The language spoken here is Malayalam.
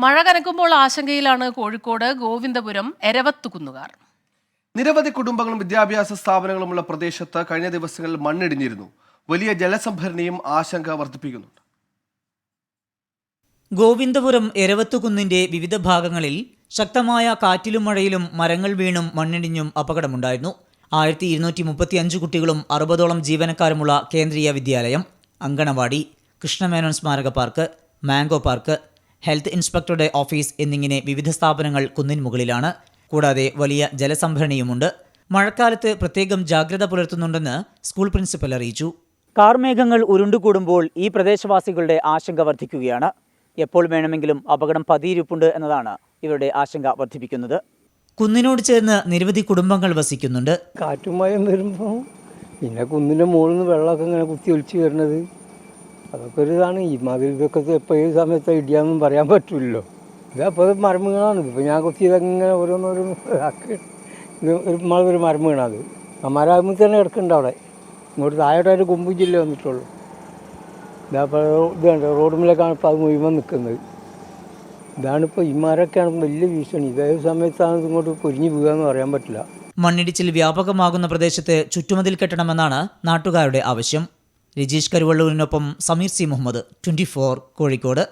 മഴ കനക്കുമ്പോൾ ആശങ്കയിലാണ് കോഴിക്കോട് ഗോവിന്ദപുരം എരവത്തുകുന്നുകാർ. നിരവധി കുടുംബങ്ങളും വിദ്യാഭ്യാസ സ്ഥാപനങ്ങളുമുള്ള പ്രദേശത്ത് കഴിഞ്ഞ ദിവസങ്ങളിൽ മണ്ണിടിഞ്ഞിരുന്നു. വലിയ ജലസംഭരണിയും ആശങ്ക വർദ്ധിപ്പിക്കുന്നുണ്ട്. ഗോവിന്ദപുരം എരവത്തുകുന്നിന്റെ വിവിധ ഭാഗങ്ങളിൽ ശക്തമായ കാറ്റിലും മഴയിലും മരങ്ങൾ വീണും മണ്ണിടിഞ്ഞും അപകടമുണ്ടായിരുന്നു. 1235 കുട്ടികളും 60ഓളം ജീവനക്കാരുമുള്ള കേന്ദ്രീയ വിദ്യാലയം, അങ്കണവാടി, കൃഷ്ണമേനോൻ സ്മാരക പാർക്ക്, മാംഗോ പാർക്ക്, ഹെൽത്ത് ഇൻസ്പെക്ടറുടെ ഓഫീസ് എന്നിങ്ങനെ വിവിധ സ്ഥാപനങ്ങൾ കുന്നിൻ മുകളിലാണ്. കൂടാതെ വലിയ ജലസംഭരണിയുമുണ്ട്. മഴക്കാലത്ത് പ്രത്യേകം ജാഗ്രത പുലർത്തുന്നുണ്ടെന്ന് സ്കൂൾ പ്രിൻസിപ്പൽ അറിയിച്ചു. കാർമേഘങ്ങൾ ഉരുണ്ടുകൂടുമ്പോൾ ഈ പ്രദേശവാസികളുടെ ആശങ്ക വർദ്ധിക്കുകയാണ്. എപ്പോൾ വേണമെങ്കിലും അപകടം പതിയിരിപ്പുണ്ട് എന്നതാണ് ഇവരുടെ ആശങ്ക വർദ്ധിപ്പിക്കുന്നത്. കുന്നിനോട് ചേർന്ന് നിരവധി കുടുംബങ്ങൾ വസിക്കുന്നുണ്ട്. കാറ്റും മഴയും വരുമ്പോൾ പിന്നെ കുന്നിൻ്റെ മുകളിൽ നിന്ന് വെള്ളമൊക്കെ ഇങ്ങനെ കുത്തി ഒലിച്ച് വരുന്നത്, അതൊക്കെ ഒരു ഇതാണ്. ഈ മാതിരി ഇതൊക്കെ എപ്പോൾ ഏത് സമയത്ത് ഇടിയാന്നും പറയാൻ പറ്റില്ലല്ലോ. ഇതപ്പോൾ മരം വീണാണ്. ഇപ്പോൾ ഞാൻ കുത്തിയതങ്ങനെ ഓരോന്നോരോന്ന് ആക്കി ഒരു മരം വീണത്. ആ മരമാകുമ്പോൾ തന്നെ കിടക്കുന്നുണ്ട് അവിടെ. ഇങ്ങോട്ട് താഴോട്ടായിട്ട് കൊമ്പും വന്നിട്ടുള്ളൂ. ഇതപ്പോൾ ഇതുണ്ട് റോഡുമിലേക്കാണ് ഇപ്പോൾ അത് മുഴുവൻ നിൽക്കുന്നത്. ഇതാണിപ്പോൾ ഈ മരമൊക്കെയാണ് വലിയ ഭീഷണി. ഇതേ സമയത്താണ് ഇങ്ങോട്ട് പൊരിഞ്ഞു വീഴുകയെന്ന് പറയാൻ പറ്റില്ല. മണ്ണിടിച്ചിൽ വ്യാപകമാകുന്ന പ്രദേശത്ത് ചുറ്റുമതിൽ കെട്ടണമെന്നാണ് നാട്ടുകാരുടെ ആവശ്യം. രജീഷ് കരുവള്ളൂരിനൊപ്പം സമീർ സി മുഹമ്മദ്, 24 കോഴിക്കോട്.